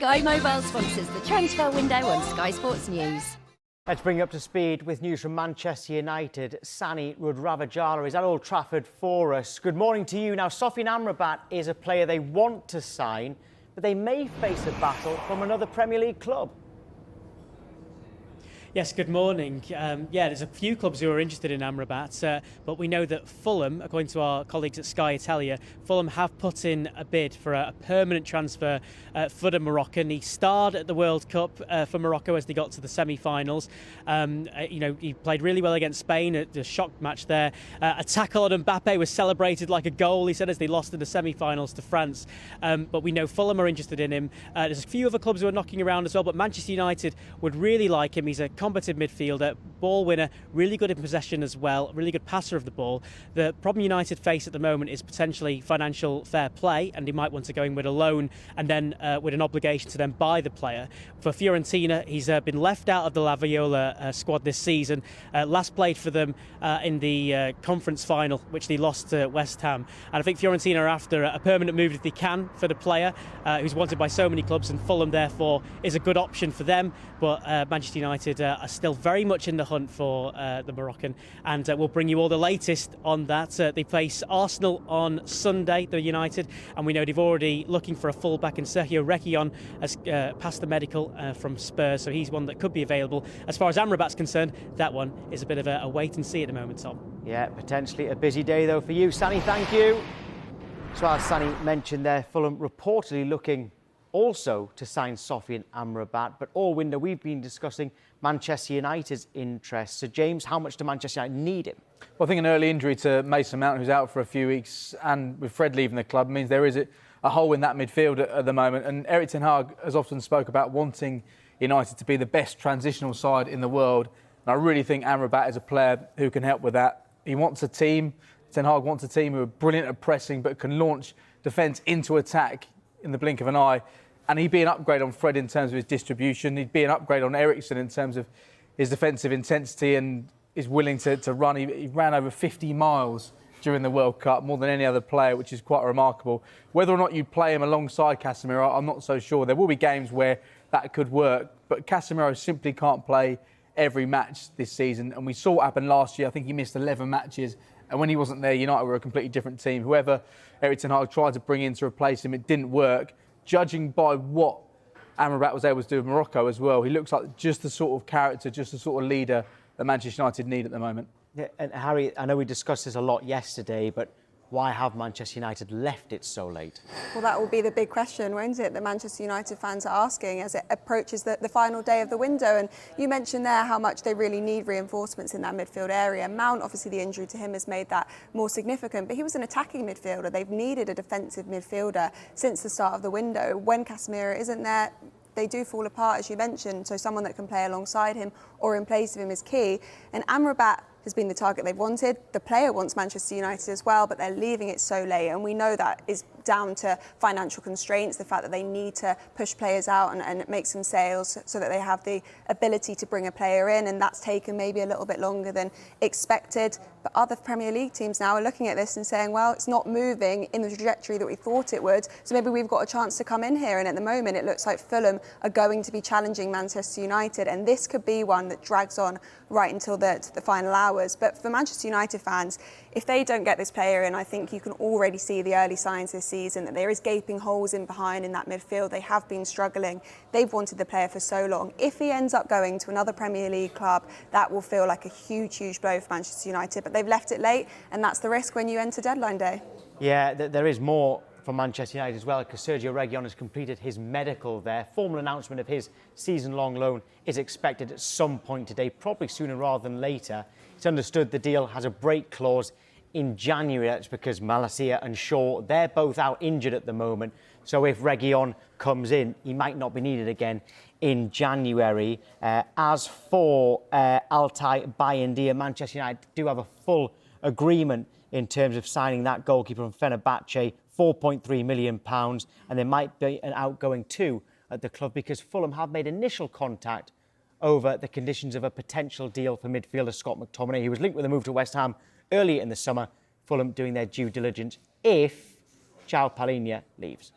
Sky Mobile sponsors the transfer window on Sky Sports News. Let's bring you up to speed with news from Manchester United. Sani Rudravajala is at Old Trafford for us. Good morning to you. Now, Sofyan Amrabat is a player they want to sign, but they may face a battle from another Premier League club. Yes, good morning. There's a few clubs who are interested in Amrabat, but we know that Fulham, according to our colleagues at Sky Italia, Fulham have put in a bid for a permanent transfer for the Moroccan. He starred at the World Cup for Morocco as they got to the semi-finals. He played really well against Spain at the shock match there. A tackle on Mbappe was celebrated like a goal, he said, as they lost in the semi-finals to France. But we know Fulham are interested in him. There's a few other clubs who are knocking around as well, but Manchester United would really like him. He's a combative midfielder, ball winner, really good in possession as well, really good passer of the ball. The problem United face at the moment is potentially financial fair play, and he might want to go in with a loan and then with an obligation to then buy the player. For Fiorentina, he's been left out of the La Viola squad this season. Last played for them in the conference final, which they lost to West Ham. And I think Fiorentina are after a permanent move if they can for the player, who's wanted by so many clubs, and Fulham therefore is a good option for them. But Manchester United are still very much in the hunt for the Moroccan, and we'll bring you all the latest on that. They face Arsenal on Sunday, the United, and we know they've already looking for a full-back, and Sergio Reguilon has passed the medical from Spurs, so he's one that could be available. As far as Amrabat's concerned, that one is a bit of a wait and see at the moment, Tom. Yeah, potentially a busy day though for you, Sani. Thank you. So as Sani mentioned there, Fulham reportedly looking also to sign Sofyan Amrabat, but all window we've been discussing Manchester United's interest. So James, how much do Manchester United need him? Well, I think an early injury to Mason Mount, who's out for a few weeks, and with Fred leaving the club, means there is a hole in that midfield at the moment. And Erik ten Hag has often spoke about wanting United to be the best transitional side in the world. And I really think Amrabat is a player who can help with that. He wants a team. Ten Hag wants a team who are brilliant at pressing but can launch defence into attack in the blink of an eye. And he'd be an upgrade on Fred in terms of his distribution. He'd be an upgrade on Eriksen in terms of his defensive intensity, and is willing to run. He ran over 50 miles during the World Cup, more than any other player, which is quite remarkable. Whether or not you'd play him alongside Casemiro, I'm not so sure. There will be games where that could work, but Casemiro simply can't play every match this season. And we saw what happened last year. I think he missed 11 matches. And when he wasn't there, United were a completely different team. Whoever Erik ten Hag tried to bring in to replace him, it didn't work. Judging by what Amrabat was able to do with Morocco as well, he looks like just the sort of character, just the sort of leader that Manchester United need at the moment. Yeah, and Harry, I know we discussed this a lot yesterday, but why have Manchester United left it so late? Well, that will be the big question, won't it, that Manchester United fans are asking as it approaches the final day of the window. And you mentioned there how much they really need reinforcements in that midfield area. Mount, obviously the injury to him has made that more significant, but he was an attacking midfielder. They've needed a defensive midfielder since the start of the window. When Casemiro isn't there, they do fall apart, as you mentioned, so someone that can play alongside him or in place of him is key. And Amrabat has been the target they've wanted. The player wants Manchester United as well, but they're leaving it so late. And we know that is down to financial constraints, the fact that they need to push players out and make some sales so that they have the ability to bring a player in. And that's taken maybe a little bit longer than expected. But other Premier League teams now are looking at this and saying, well, it's not moving in the trajectory that we thought it would. So maybe we've got a chance to come in here. And at the moment, it looks like Fulham are going to be challenging Manchester United. And this could be one that drags on right until the final hours. But for Manchester United fans, if they don't get this player in, I think you can already see the early signs this season that there is gaping holes in behind in that midfield. They have been struggling. They've wanted the player for so long. If he ends up going to another Premier League club, that will feel like a huge, huge blow for Manchester United. But they've left it late, and that's the risk when you enter deadline day. Yeah, there is more for Manchester United as well, because Sergio Reguilon has completed his medical there. Formal announcement of his season-long loan is expected at some point today, probably sooner rather than later. It's understood the deal has a break clause in January. That's because Malacia and Shaw, they're both out injured at the moment. So if Reguilon comes in, he might not be needed again in January. As for Altay Bayindir, Manchester United do have a full agreement in terms of signing that goalkeeper from Fenerbahce, £4.3 million, and there might be an outgoing too at the club because Fulham have made initial contact over the conditions of a potential deal for midfielder Scott McTominay. He was linked with a move to West Ham earlier in the summer. Fulham doing their due diligence if João Palhinha leaves.